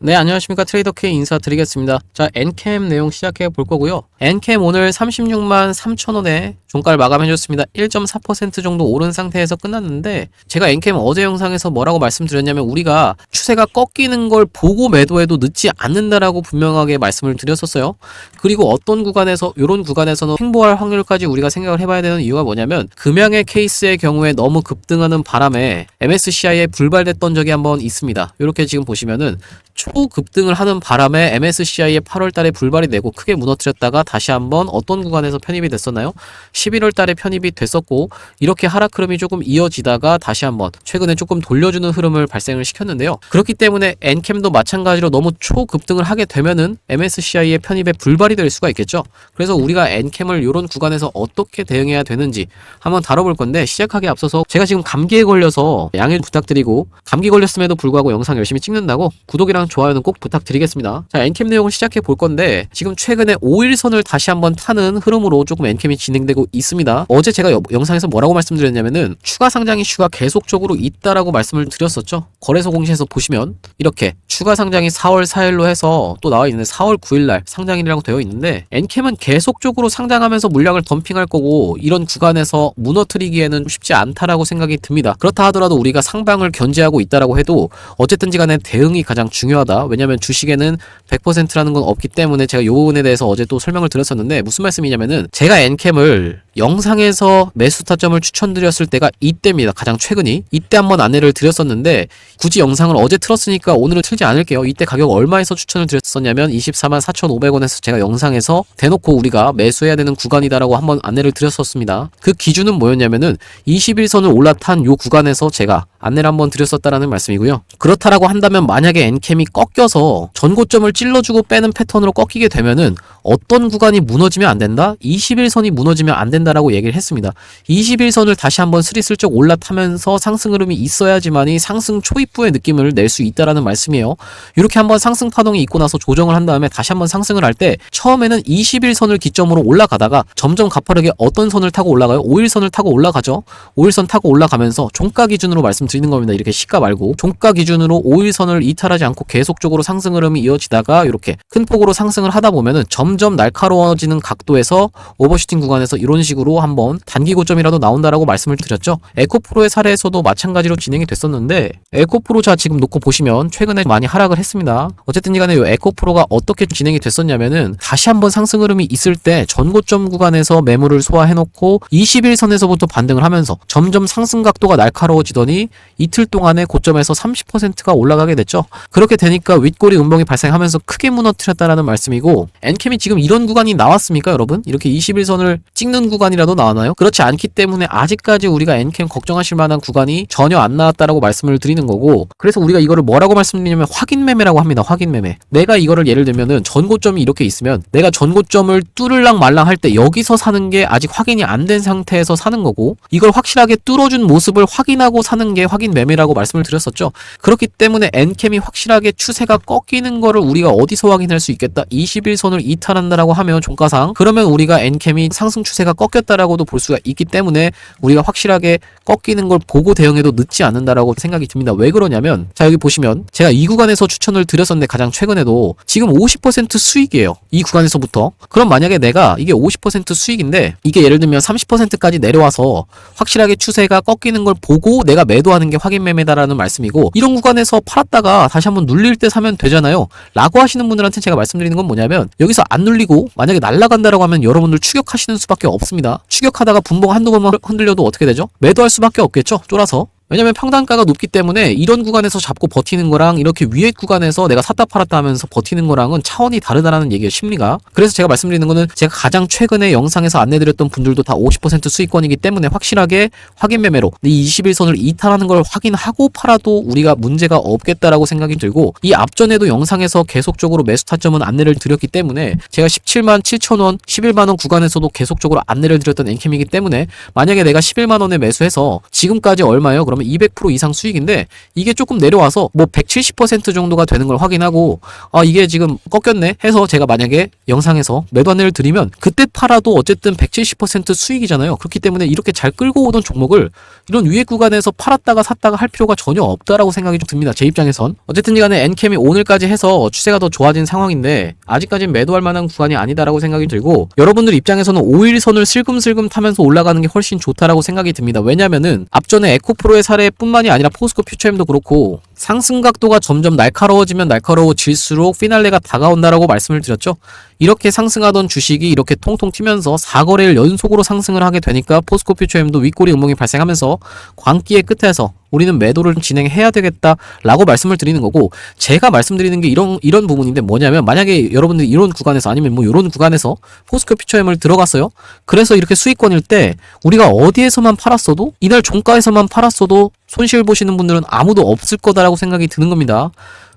네, 안녕하십니까. 트레이더 K 인사드리겠습니다. 자, 엔캠 내용 시작해 볼 거고요. 엔캠 오늘 36만 3천원에 종가를 마감해줬습니다. 1.4% 정도 오른 상태에서 끝났는데, 제가 엔캠 어제 영상에서 뭐라고 말씀드렸냐면, 우리가 추세가 꺾이는 걸 보고 매도해도 늦지 않는다라고 분명하게 말씀을 드렸었어요. 그리고 어떤 구간에서, 이런 구간에서는 횡보할 확률까지 우리가 생각을 해봐야 되는 이유가 뭐냐면, 금양의 케이스의 경우에 너무 급등하는 바람에 MSCI에 불발됐던 적이 한번 있습니다. 이렇게 지금 보시면은 초급등을 하는 바람에 MSCI에 8월 달에 불발이 되고 크게 무너뜨렸다가 다시 한번 어떤 구간에서 편입이 됐었나요? 11월 달에 편입이 됐었고, 이렇게 하락 흐름이 조금 이어지다가 다시 한번 최근에 조금 돌려주는 흐름을 발생을 시켰는데요. 그렇기 때문에 엔캠도 마찬가지로 너무 초급등을 하게 되면은 MSCI의 편입에 불발이 될 수가 있겠죠. 그래서 우리가 엔캠을 이런 구간에서 어떻게 대응해야 되는지 한번 다뤄볼 건데, 시작하기에 앞서서 제가 지금 감기에 걸려서 양해 부탁드리고, 감기 걸렸음에도 불구하고 영상 열심히 찍는다고 구독이랑 좋아요는 꼭 부탁드리겠습니다. 자, 엔캠 내용을 시작해 볼 건데, 지금 최근에 5일선을 다시 한번 타는 흐름으로 조금 엔캠이 진행되고 있습니다. 어제 제가 영상에서 뭐라고 말씀드렸냐면은 추가 상장 이슈가 계속적으로 있다라고 말씀을 드렸었죠. 거래소 공시에서 보시면 이렇게 추가 상장이 4월 4일로 해서 또 나와 있는데 4월 9일날 상장일이라고 되어 있는데, 엔캠은 계속적으로 상장하면서 물량을 덤핑할 거고, 이런 구간에서 무너뜨리기에는 쉽지 않다라고 생각이 듭니다. 그렇다 하더라도 우리가 상방을 견제하고 있다라고 해도 어쨌든지 간에 대응이 가장 중요하다. 왜냐면 주식에는 100%라는 건 없기 때문에 제가 요 부분에 대해서 어제 또 설명을 드렸었는데, 무슨 말씀이냐면은 제가 엔캠을 영상에서 매수 타점을 추천드렸을 때가 이때입니다. 가장 최근이 이때 한번 안내를 드렸었는데, 굳이 영상을 어제 틀었으니까 오늘은 틀지 않을게요. 이때 가격 얼마에서 추천을 드렸었냐면 24만 4,500원에서 제가 영상에서 대놓고 우리가 매수해야 되는 구간이다라고 한번 안내를 드렸었습니다. 그 기준은 뭐였냐면은 21선을 올라탄 요 구간에서 제가 안내를 한번 드렸었다라는 말씀이고요. 그렇다라고 한다면 만약에 엔캠이 꺾여서 전고점을 찔러주고 빼는 패턴으로 꺾이게 되면은 어떤 구간이 무너지면 안 된다? 21선이 무너지면 안 된다라고 얘기를 했습니다. 21선을 다시 한번 스리슬쩍 올라타면서 상승 흐름이 있어야지만이 상승 초입부의 느낌을 낼 수 있다라는 말씀이에요. 이렇게 한번 상승 파동이 있고 나서 조정을 한 다음에 다시 한번 상승을 할 때 처음에는 21선을 기점으로 올라가다가 점점 가파르게 어떤 선을 타고 올라가요? 5일선을 타고 올라가죠. 5일선 타고 올라가면서 종가 기준으로 말씀드리는 겁니다. 이렇게 시가 말고 종가 기준으로 5일선을 이탈하지 않고 계속적으로 상승 흐름이 이어지다가 이렇게 큰 폭으로 상승을 하다 보면은 점점 날카로워지는 각도에서 오버슈팅 구간에서 이런 식으로 한번 단기 고점이라도 나온다라고 말씀을 드렸죠. 에코프로의 사례에서도 마찬가지로 진행이 됐었는데, 에코프로 자 지금 놓고 보시면 최근에 많이 하락을 했습니다. 어쨌든 간에 이 에코프로가 어떻게 진행이 됐었냐면은 다시 한번 상승 흐름이 있을 때 전고점 구간에서 매물을 소화해놓고 21선에서부터 반등을 하면서 점점 상승 각도가 날카로워지더니 이틀 동안에 고점에서 30%가 올라가게 됐죠. 그렇게 되니까 윗꼬리 음봉이 발생하면서 크게 무너뜨렸다라는 말씀이고, 엔캠이 지금 이런 구간이 나왔습니까, 여러분? 이렇게 21선을 찍는 구간이라도 나왔나요? 그렇지 않기 때문에 아직까지 우리가 엔캠 걱정하실 만한 구간이 전혀 안 나왔다라고 말씀을 드리는 거고, 그래서 우리가 이거를 뭐라고 말씀드리냐면 확인 매매라고 합니다. 확인 매매. 내가 이거를 예를 들면은 전고점이 이렇게 있으면 내가 전고점을 뚫을랑 말랑 할 때 여기서 사는 게 아직 확인이 안 된 상태에서 사는 거고, 이걸 확실하게 뚫어준 모습을 확인하고 사는 게 확인 매매라고 말씀을 드렸었죠. 그렇기 때문에 엔캠이 확실하게 추세가 꺾이는 거를 우리가 어디서 확인할 수 있겠다? 21선을 이탈한다라고 하면 종가상, 그러면 우리가 엔캠이 상승 추세가 꺾였다라고도 볼 수가 있기 때문에 우리가 확실하게 꺾이는 걸 보고 대응해도 늦지 않는다라고 생각이 듭니다. 왜 그러냐면, 자 여기 보시면 제가 이 구간에서 추천을 드렸었는데 가장 최근에도 지금 50% 수익이에요. 이 구간에서부터. 그럼 만약에 내가 이게 50% 수익인데 이게 예를 들면 30%까지 내려와서 확실하게 추세가 꺾이는 걸 보고 내가 매도하는 게 확인 매매다라는 말씀이고, 이런 구간에서 팔았다가 다시 한번 눌릴 때 사면 되잖아요 라고 하시는 분들한테 제가 말씀드리는 건 뭐냐면, 여기서 안 눌리고 만약에 날아간다라고 하면 여러분들 추격하시는 수밖에 없습니다. 추격하다가 분봉 한두 번만 흔들려도 어떻게 되죠? 매도할 수밖에 없겠죠, 쫄아서. 왜냐면 평단가가 높기 때문에 이런 구간에서 잡고 버티는 거랑 이렇게 위에 구간에서 내가 샀다 팔았다 하면서 버티는 거랑은 차원이 다르다라는 얘기예요, 심리가. 그래서 제가 말씀드리는 거는 제가 가장 최근에 영상에서 안내드렸던 분들도 다 50% 수익권이기 때문에 확실하게 확인 매매로 이 21선을 이탈하는 걸 확인하고 팔아도 우리가 문제가 없겠다라고 생각이 들고, 이 앞전에도 영상에서 계속적으로 매수 타점은 안내를 드렸기 때문에 제가 17만 7천원, 11만원 구간에서도 계속적으로 안내를 드렸던 엔캠이기 때문에 만약에 내가 11만원에 매수해서 지금까지 얼마예요? 그럼 그러면 200% 이상 수익인데 이게 조금 내려와서 뭐 170% 정도가 되는 걸 확인하고 이게 지금 꺾였네 해서 제가 만약에 영상에서 매도 안내를 드리면 그때 팔아도 어쨌든 170% 수익이잖아요. 그렇기 때문에 이렇게 잘 끌고 오던 종목을 이런 위에 구간에서 팔았다가 샀다가 할 필요가 전혀 없다라고 생각이 좀 듭니다. 제 입장에선. 어쨌든 간에 엔캠이 오늘까지 해서 추세가 더 좋아진 상황인데 아직까지는 매도할 만한 구간이 아니다라고 생각이 들고 여러분들 입장에서는 5일선을 슬금슬금 타면서 올라가는 게 훨씬 좋다라고 생각이 듭니다. 왜냐면은 앞전에 에코프로의 사례뿐만이 아니라 포스코 퓨처엠도 그렇고 상승 각도가 점점 날카로워지면 날카로워질수록 피날레가 다가온다라고 말씀을 드렸죠. 이렇게 상승하던 주식이 이렇게 통통 튀면서 4거래일 연속으로 상승을 하게 되니까 포스코 퓨처엠도 윗꼬리 음봉이 발생하면서 광기의 끝에서 우리는 매도를 진행해야 되겠다라고 말씀을 드리는 거고 제가 말씀드리는 게 이런 부분인데 뭐냐면 만약에 여러분들이 이런 구간에서 아니면 뭐 이런 구간에서 포스코 퓨처엠을 들어갔어요. 그래서 이렇게 수익권일 때 우리가 어디에서만 팔았어도 이날 종가에서만 팔았어도 손실 보시는 분들은 아무도 없을 거다라고 생각이 드는 겁니다.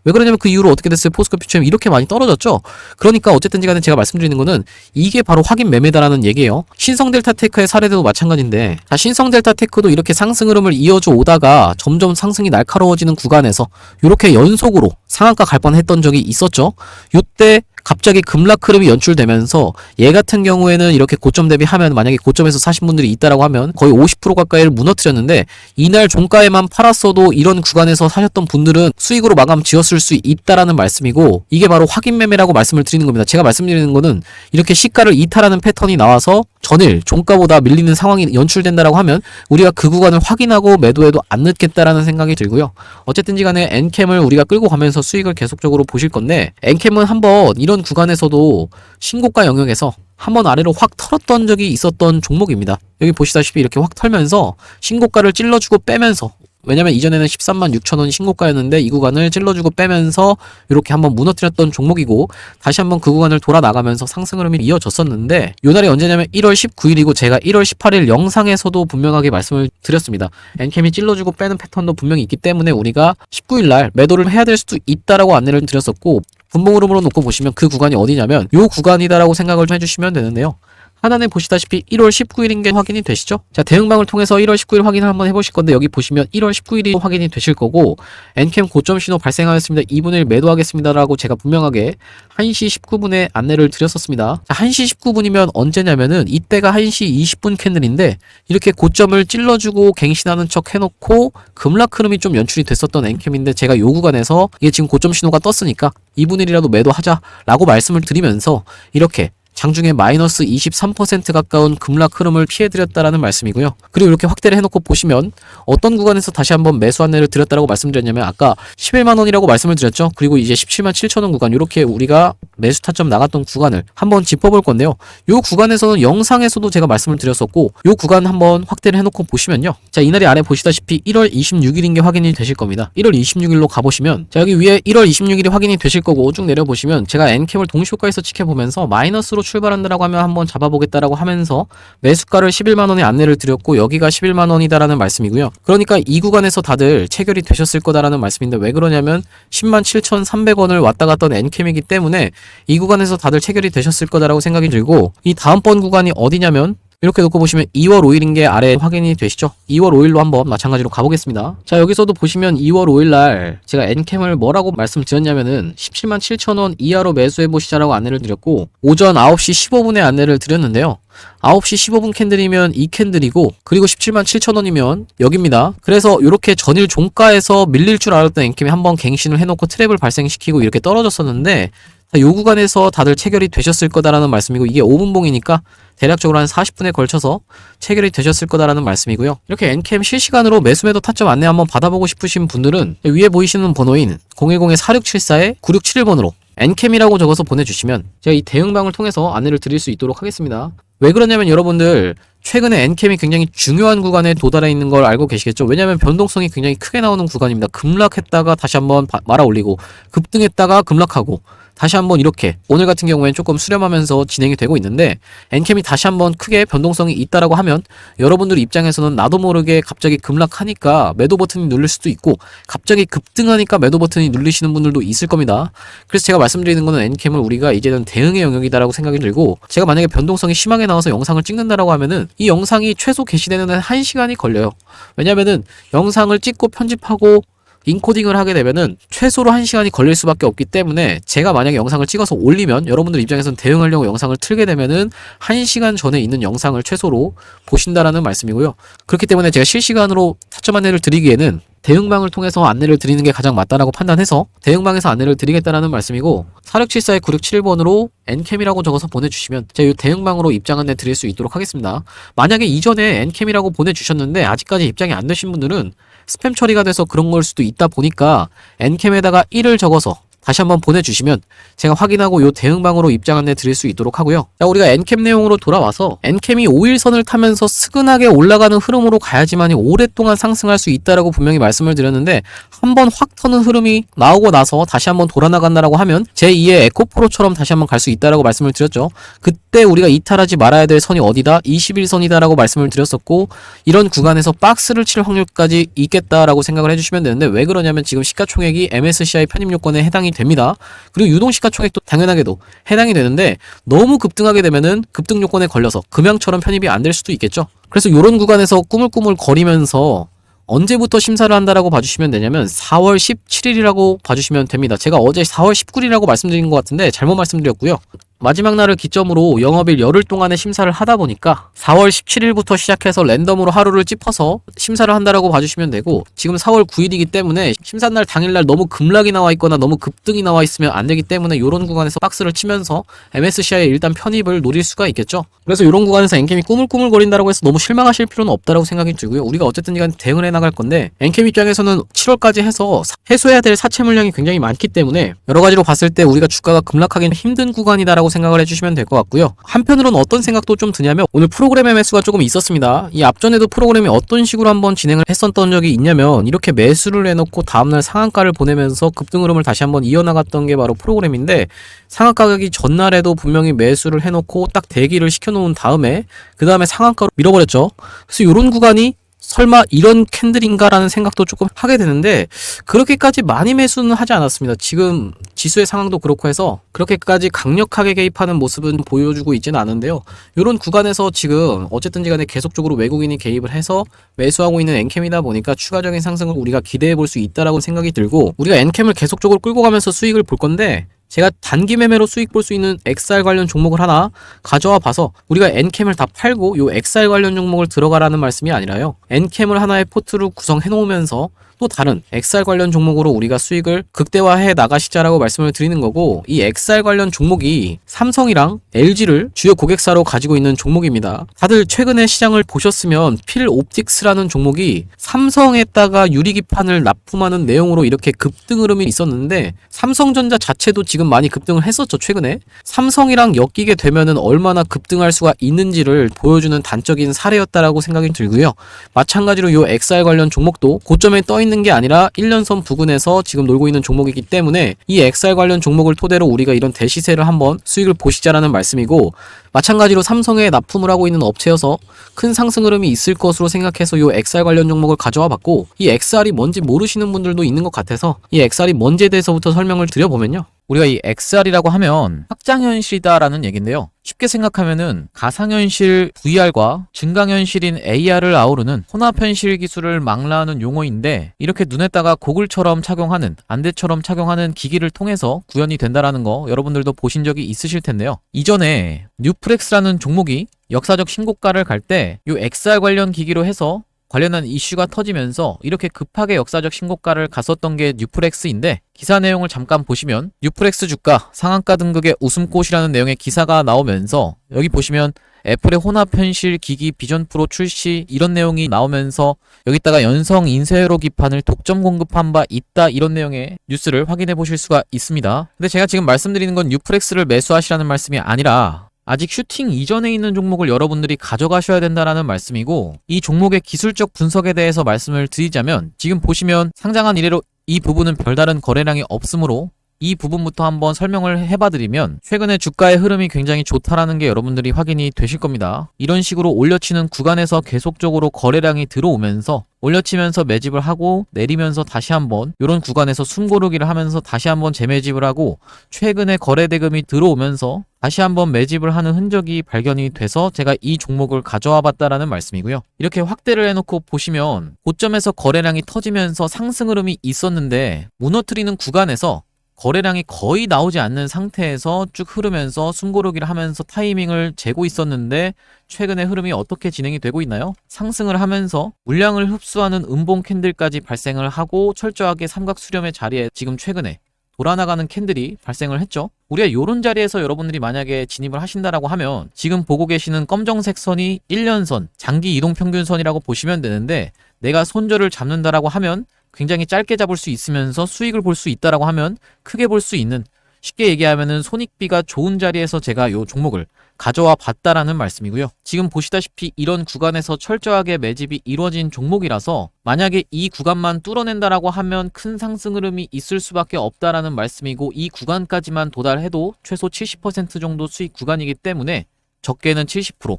왜 그러냐면 그 이후로 어떻게 됐어요? 포스코 퓨처엠 이렇게 많이 떨어졌죠? 그러니까 어쨌든지 간에 제가 말씀드리는 거는 이게 바로 확인 매매다라는 얘기예요. 신성델타테크의 사례도 마찬가지인데 자, 신성델타테크도 이렇게 상승 흐름을 이어줘 오다가 점점 상승이 날카로워지는 구간에서 이렇게 연속으로 상한가 갈 뻔했던 적이 있었죠. 이때 갑자기 급락 흐름이 연출되면서 얘 같은 경우에는 이렇게 고점 대비하면 만약에 고점에서 사신 분들이 있다라고 하면 거의 50% 가까이를 무너뜨렸는데 이날 종가에만 팔았어도 이런 구간에서 사셨던 분들은 수익으로 마감 지었을 수 있다라는 말씀이고 이게 바로 확인 매매라고 말씀을 드리는 겁니다. 제가 말씀드리는 거는 이렇게 시가를 이탈하는 패턴이 나와서 전일 종가보다 밀리는 상황이 연출된다라고 하면 우리가 그 구간을 확인하고 매도해도 안 늦겠다라는 생각이 들고요. 어쨌든지 간에 엔캠을 우리가 끌고 가면서 수익을 계속적으로 보실 건데 엔캠은 한번 이런 구간에서도 신고가 영역에서 한번 아래로 확 털었던 적이 있었던 종목입니다. 여기 보시다시피 이렇게 확 털면서 신고가를 찔러주고 빼면서 왜냐면 이전에는 13만 6천 원이 신고가였는데 이 구간을 찔러주고 빼면서 이렇게 한번 무너뜨렸던 종목이고 다시 한번 그 구간을 돌아 나가면서 상승 흐름이 이어졌었는데 요 날이 언제냐면 1월 19일이고 제가 1월 18일 영상에서도 분명하게 말씀을 드렸습니다. 엔캠이 찔러주고 빼는 패턴도 분명히 있기 때문에 우리가 19일 날 매도를 해야 될 수도 있다라고 안내를 드렸었고 분봉 흐름으로 놓고 보시면 그 구간이 어디냐면 요 구간이다라고 생각을 좀 해주시면 되는데요. 하단에 보시다시피 1월 19일인 게 확인이 되시죠? 자, 대응방을 통해서 1월 19일 확인을 한번 해보실 건데 여기 보시면 1월 19일이 확인이 되실 거고 엔캠 고점 신호 발생하였습니다. 2분의 1 매도하겠습니다라고 제가 분명하게 1시 19분에 안내를 드렸었습니다. 자, 1시 19분이면 언제냐면은 이때가 1시 20분 캔들인데 이렇게 고점을 찔러주고 갱신하는 척 해놓고 급락 흐름이 좀 연출이 됐었던 엔캠인데 제가 요 구간에서 이게 지금 고점 신호가 떴으니까 2분의 1이라도 매도하자라고 말씀을 드리면서 이렇게 장중에 마이너스 23% 가까운 급락 흐름을 피해드렸다라는 말씀이고요. 그리고 이렇게 확대를 해놓고 보시면 어떤 구간에서 다시 한번 매수 안내를 드렸다라고 말씀드렸냐면 아까 11만 원이라고 말씀을 드렸죠. 그리고 이제 17만 7천 원 구간 이렇게 우리가 매수 타점 나갔던 구간을 한번 짚어볼 건데요. 이 구간에서는 영상에서도 제가 말씀을 드렸었고 이 구간 한번 확대를 해놓고 보시면요. 자, 이날이 아래 보시다시피 1월 26일인 게 확인이 되실 겁니다. 1월 26일로 가보시면 자, 여기 위에 1월 26일이 확인이 되실 거고 쭉 내려보시면 제가 엔캠을 동시효과에서 지켜보면서 마이너스로 출발한다라고 하면 한번 잡아보겠다라고 하면서 매수가를 11만 원에 안내를 드렸고 여기가 11만 원이다라는 말씀이고요. 그러니까 이 구간에서 다들 체결이 되셨을 거다라는 말씀인데 왜 그러냐면 10만 7,300원을 왔다 갔던 엔캠이기 때문에 이 구간에서 다들 체결이 되셨을 거다라고 생각이 들고 이 다음번 구간이 어디냐면 이렇게 놓고 보시면 2월 5일인 게 아래 확인이 되시죠? 2월 5일로 한번 마찬가지로 가보겠습니다. 자, 여기서도 보시면 2월 5일 날 제가 엔캠을 뭐라고 말씀드렸냐면은 17만 7천 원 이하로 매수해보시자라고 안내를 드렸고 오전 9시 15분에 안내를 드렸는데요. 9시 15분 캔들이면 이 캔들이고 그리고 17만 7천 원이면 여기입니다. 그래서 이렇게 전일 종가에서 밀릴 줄 알았던 엔캠이 한번 갱신을 해놓고 트랩을 발생시키고 이렇게 떨어졌었는데 요 구간에서 다들 체결이 되셨을 거다라는 말씀이고 이게 5분봉이니까 대략적으로 한 40분에 걸쳐서 체결이 되셨을 거다라는 말씀이고요. 이렇게 엔캠 실시간으로 매수매도 타점 안내 한번 받아보고 싶으신 분들은 위에 보이시는 번호인 010-4674-9671번으로 엔캠이라고 적어서 보내주시면 제가 이 대응방을 통해서 안내를 드릴 수 있도록 하겠습니다. 왜 그러냐면 여러분들 최근에 엔캠이 굉장히 중요한 구간에 도달해 있는 걸 알고 계시겠죠? 왜냐하면 변동성이 굉장히 크게 나오는 구간입니다. 급락했다가 다시 한번 말아 올리고 급등했다가 급락하고 다시 한번 이렇게 오늘 같은 경우에는 조금 수렴하면서 진행이 되고 있는데 엔캠이 다시 한번 크게 변동성이 있다라고 하면 여러분들 입장에서는 나도 모르게 갑자기 급락하니까 매도 버튼이 눌릴 수도 있고 갑자기 급등하니까 매도 버튼이 눌리시는 분들도 있을 겁니다. 그래서 제가 말씀드리는 거는 엔캠을 우리가 이제는 대응의 영역이다라고 생각이 들고, 제가 만약에 변동성이 심하게 나와서 영상을 찍는다라고 하면은 이 영상이 최소 게시되는 한 1시간이 걸려요. 왜냐면은 영상을 찍고 편집하고 인코딩을 하게 되면은 최소로 1시간이 걸릴 수밖에 없기 때문에, 제가 만약에 영상을 찍어서 올리면 여러분들 입장에서는 대응하려고 영상을 틀게 되면은 1시간 전에 있는 영상을 최소로 보신다라는 말씀이고요. 그렇기 때문에 제가 실시간으로 타점 안내를 드리기에는 대응방을 통해서 안내를 드리는 게 가장 맞다라고 판단해서 대응방에서 안내를 드리겠다라는 말씀이고, 4674-9671번으로 엔캠이라고 적어서 보내주시면 제가 이 대응방으로 입장 안내 드릴 수 있도록 하겠습니다. 만약에 이전에 엔캠이라고 보내주셨는데 아직까지 입장이 안 되신 분들은 스팸 처리가 돼서 그런 걸 수도 있다 보니까 엔캠에다가 1을 적어서 다시 한번 보내주시면 제가 확인하고 요 대응방으로 입장 안내 드릴 수 있도록 하고요. 자, 우리가 엔캠 내용으로 돌아와서 엔캠이 5일선을 타면서 스근하게 올라가는 흐름으로 가야지만이 오랫동안 상승할 수 있다라고 분명히 말씀을 드렸는데, 한번 확 터는 흐름이 나오고 나서 다시 한번 돌아나간다라고 하면 제2의 에코프로처럼 다시 한번 갈 수 있다라고 말씀을 드렸죠. 그때 우리가 이탈하지 말아야 될 선이 어디다? 21선이다라고 말씀을 드렸었고, 이런 구간에서 박스를 칠 확률까지 있겠다라고 생각을 해주시면 되는데, 왜 그러냐면 지금 시가총액이 MSCI 편입 요건에 해당이 됩니다. 그리고 유동시가총액도 당연하게도 해당이 되는데, 너무 급등하게 되면은 급등 요건에 걸려서 금양처럼 편입이 안 될 수도 있겠죠. 그래서 이런 구간에서 꾸물꾸물 거리면서 언제부터 심사를 한다라고 봐주시면 되냐면 4월 17일이라고 봐주시면 됩니다. 제가 어제 4월 19일이라고 말씀드린 것 같은데 잘못 말씀드렸고요. 마지막 날을 기점으로 영업일 열흘 동안의 심사를 하다 보니까 4월 17일부터 시작해서 랜덤으로 하루를 찝어서 심사를 한다라고 봐주시면 되고, 지금 4월 9일이기 때문에 심사날 당일날 너무 급락이 나와 있거나 너무 급등이 나와 있으면 안 되기 때문에 이런 구간에서 박스를 치면서 MSCI에 일단 편입을 노릴 수가 있겠죠. 그래서 이런 구간에서 엔캠이 꾸물꾸물 거린다라고 해서 너무 실망하실 필요는 없다라고 생각이 들고요. 우리가 어쨌든 이간 대응을 해나갈 건데, 엔캠 입장에서는 7월까지 해서 해소해야 될 사채 물량이 굉장히 많기 때문에 여러 가지로 봤을 때 우리가 주가가 급락하기는 힘든 구간이다라고 생각을 해주시면 될 것 같고요. 한편으로는 어떤 생각도 좀 드냐면, 오늘 프로그램의 매수가 조금 있었습니다. 이 앞전에도 프로그램이 어떤 식으로 한번 진행을 했었던 적이 있냐면, 이렇게 매수를 해놓고 다음날 상한가를 보내면서 급등 흐름을 다시 한번 이어나갔던 게 바로 프로그램인데, 상한가 가기 전날에도 분명히 매수를 해놓고 딱 대기를 시켜놓은 다음에 그 다음에 상한가로 밀어버렸죠. 그래서 이런 구간이 설마 이런 캔들인가라는 생각도 조금 하게 되는데, 그렇게까지 많이 매수는 하지 않았습니다. 지금 지수의 상황도 그렇고 해서 그렇게까지 강력하게 개입하는 모습은 보여주고 있지는 않은데요. 이런 구간에서 지금 어쨌든지 간에 계속적으로 외국인이 개입을 해서 매수하고 있는 엔캠이다 보니까 추가적인 상승을 우리가 기대해 볼 수 있다라고 생각이 들고, 우리가 엔캠을 계속적으로 끌고 가면서 수익을 볼 건데, 제가 단기 매매로 수익 볼 수 있는 XR 관련 종목을 하나 가져와 봐서 우리가 엔캠을 다 팔고 요 XR 관련 종목을 들어가라는 말씀이 아니라요, 엔캠을 하나의 포트로 구성해 놓으면서 또 다른 XR 관련 종목으로 우리가 수익을 극대화해 나가시자라고 말씀을 드리는 거고, 이 XR 관련 종목이 삼성이랑 LG를 주요 고객사로 가지고 있는 종목입니다. 다들 최근에 시장을 보셨으면 필옵틱스라는 종목이 삼성에다가 유리기판을 납품하는 내용으로 이렇게 급등 흐름이 있었는데, 삼성전자 자체도 지금 많이 급등을 했었죠. 최근에 삼성이랑 엮이게 되면은 얼마나 급등할 수가 있는지를 보여주는 단적인 사례였다라고 생각이 들고요. 마찬가지로 요 XR 관련 종목도 고점에 떠 있는 게 아니라 1년선 부근에서 지금 놀고 있는 종목이기 때문에 이 XR 관련 종목을 토대로 우리가 이런 대시세를 한번 수익을 보시자라는 말씀이고, 마찬가지로 삼성에 납품을 하고 있는 업체여서 큰 상승 흐름이 있을 것으로 생각해서 이 XR 관련 종목을 가져와 봤고, 이 XR이 뭔지 모르시는 분들도 있는 것 같아서 이 XR이 뭔지에 대해서부터 설명을 드려보면요, 우리가 이 XR이라고 하면 확장현실이다라는 얘기인데요. 쉽게 생각하면은 가상현실 VR과 증강현실인 AR을 아우르는 혼합현실 기술을 망라하는 용어인데, 이렇게 눈에다가 고글처럼 착용하는, 안대처럼 착용하는 기기를 통해서 구현이 된다라는 거 여러분들도 보신 적이 있으실 텐데요. 이전에 뉴프렉스라는 종목이 역사적 신고가를 갈 때 이 XR 관련 기기로 해서 관련한 이슈가 터지면서 이렇게 급하게 역사적 신고가를 갔었던 게 뉴프렉스인데, 기사 내용을 잠깐 보시면 뉴프렉스 주가 상한가 등극의 웃음꽃이라는 내용의 기사가 나오면서, 여기 보시면 애플의 혼합현실 기기 비전 프로 출시 이런 내용이 나오면서 여기다가 연성 인쇄회로 기판을 독점 공급한 바 있다 이런 내용의 뉴스를 확인해 보실 수가 있습니다. 근데 제가 지금 말씀드리는 건 뉴프렉스를 매수하시라는 말씀이 아니라 아직 슈팅 이전에 있는 종목을 여러분들이 가져가셔야 된다라는 말씀이고, 이 종목의 기술적 분석에 대해서 말씀을 드리자면, 지금 보시면 상장한 이래로 이 부분은 별다른 거래량이 없으므로 이 부분부터 한번 설명을 해봐드리면 최근에 주가의 흐름이 굉장히 좋다라는 게 여러분들이 확인이 되실 겁니다. 이런 식으로 올려치는 구간에서 계속적으로 거래량이 들어오면서 올려치면서 매집을 하고 내리면서 다시 한번 이런 구간에서 숨고르기를 하면서 다시 한번 재매집을 하고 최근에 거래 대금이 들어오면서 다시 한번 매집을 하는 흔적이 발견이 돼서 제가 이 종목을 가져와 봤다라는 말씀이고요. 이렇게 확대를 해놓고 보시면 고점에서 거래량이 터지면서 상승 흐름이 있었는데 무너뜨리는 구간에서 거래량이 거의 나오지 않는 상태에서 쭉 흐르면서 숨고르기를 하면서 타이밍을 재고 있었는데 최근에 흐름이 어떻게 진행이 되고 있나요? 상승을 하면서 물량을 흡수하는 음봉 캔들까지 발생을 하고 철저하게 삼각 수렴의 자리에 지금 최근에 돌아나가는 캔들이 발생을 했죠. 우리가 이런 자리에서 여러분들이 만약에 진입을 하신다라고 하면 지금 보고 계시는 검정색 선이 1년선, 장기 이동평균선이라고 보시면 되는데 내가 손절을 잡는다라고 하면 굉장히 짧게 잡을 수 있으면서 수익을 볼 수 있다라고 하면 크게 볼 수 있는, 쉽게 얘기하면은 손익비가 좋은 자리에서 제가 이 종목을 가져와 봤다라는 말씀이고요. 지금 보시다시피 이런 구간에서 철저하게 매집이 이루어진 종목이라서 만약에 이 구간만 뚫어낸다라고 하면 큰 상승 흐름이 있을 수밖에 없다라는 말씀이고 이 구간까지만 도달해도 최소 70% 정도 수익 구간이기 때문에 적게는 70%,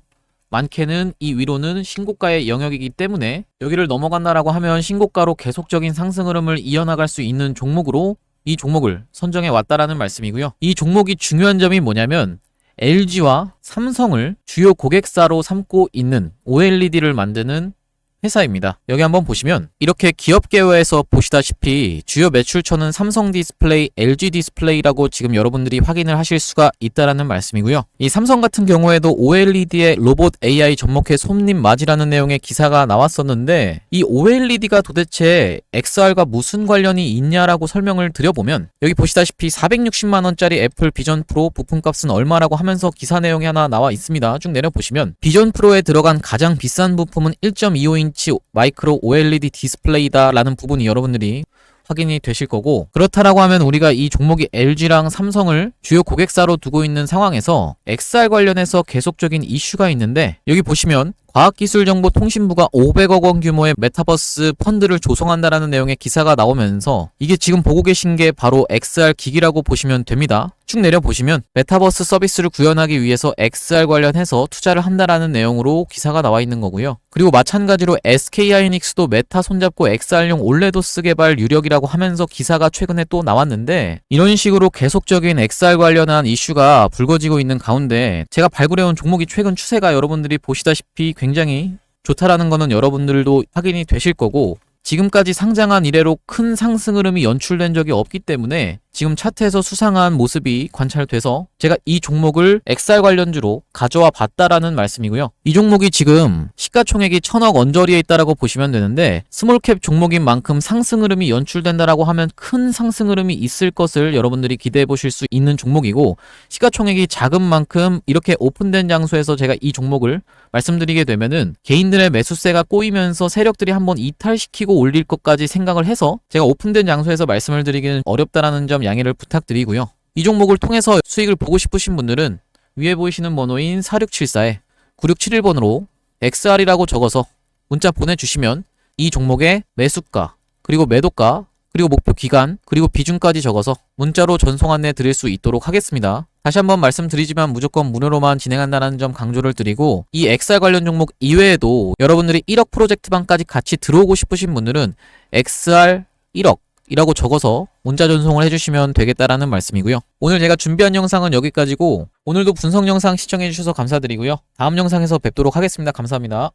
많게는 이 위로는 신고가의 영역이기 때문에 여기를 넘어간다라고 하면 신고가로 계속적인 상승 흐름을 이어나갈 수 있는 종목으로 이 종목을 선정해 왔다라는 말씀이고요. 이 종목이 중요한 점이 뭐냐면 LG와 삼성을 주요 고객사로 삼고 있는 OLED를 만드는 회사입니다. 여기 한번 보시면 이렇게 기업계열에서 보시다시피 주요 매출처는 삼성 디스플레이, LG 디스플레이라고 지금 여러분들이 확인을 하실 수가 있다라는 말씀이고요. 이 삼성 같은 경우에도 OLED의 로봇 AI 접목해 손님 맞이라는 내용의 기사가 나왔었는데 이 OLED가 도대체 XR과 무슨 관련이 있냐라고 설명을 드려보면 여기 보시다시피 460만원짜리 애플 비전 프로 부품값은 얼마라고 하면서 기사 내용이 하나 나와 있습니다. 쭉 내려보시면 비전 프로에 들어간 가장 비싼 부품은 1.25인치 마이크로 OLED 디스플레이다 라는 부분이 여러분들이 확인이 되실 거고, 그렇다라고 하면 우리가 이 종목이 LG랑 삼성을 주요 고객사로 두고 있는 상황에서 XR 관련해서 계속적인 이슈가 있는데 여기 보시면 과학기술정보통신부가 500억 원 규모의 메타버스 펀드를 조성한다라는 내용의 기사가 나오면서 이게 지금 보고 계신 게 바로 XR 기기라고 보시면 됩니다. 쭉 내려보시면 메타버스 서비스를 구현하기 위해서 XR 관련해서 투자를 한다라는 내용으로 기사가 나와 있는 거고요. 그리고 마찬가지로 SK하이닉스도 메타 손잡고 XR용 올레도스 개발 유력이라고 하면서 기사가 최근에 또 나왔는데 이런 식으로 계속적인 XR 관련한 이슈가 불거지고 있는 가운데 제가 발굴해온 종목이 최근 추세가 여러분들이 보시다시피 굉장히 좋다라는 거는 여러분들도 확인이 되실 거고, 지금까지 상장한 이래로 큰 상승 흐름이 연출된 적이 없기 때문에 지금 차트에서 수상한 모습이 관찰돼서 제가 이 종목을 XR 관련주로 가져와 봤다라는 말씀이고요. 이 종목이 지금 시가총액이 1000억 언저리에 있다라고 보시면 되는데 스몰캡 종목인 만큼 상승 흐름이 연출된다라고 하면 큰 상승 흐름이 있을 것을 여러분들이 기대해 보실 수 있는 종목이고, 시가총액이 작은 만큼 이렇게 오픈된 장소에서 제가 이 종목을 말씀드리게 되면은 개인들의 매수세가 꼬이면서 세력들이 한번 이탈시키고 올릴 것까지 생각을 해서 제가 오픈된 장소에서 말씀을 드리기는 어렵다라는 점 양해를 부탁드리고요. 이 종목을 통해서 수익을 보고 싶으신 분들은 위에 보이시는 번호인 4674에 9671번으로 XR이라고 적어서 문자 보내주시면 이 종목의 매수가, 그리고 매도가, 그리고 목표 기간, 그리고 비중까지 적어서 문자로 전송 안내 드릴 수 있도록 하겠습니다. 다시 한번 말씀드리지만 무조건 무료로만 진행한다는 점 강조를 드리고, 이 XR 관련 종목 이외에도 여러분들이 1억 프로젝트방까지 같이 들어오고 싶으신 분들은 XR 1억 이라고 적어서 문자 전송을 해주시면 되겠다라는 말씀이고요. 오늘 제가 준비한 영상은 여기까지고 오늘도 분석 영상 시청해주셔서 감사드리고요. 다음 영상에서 뵙도록 하겠습니다. 감사합니다.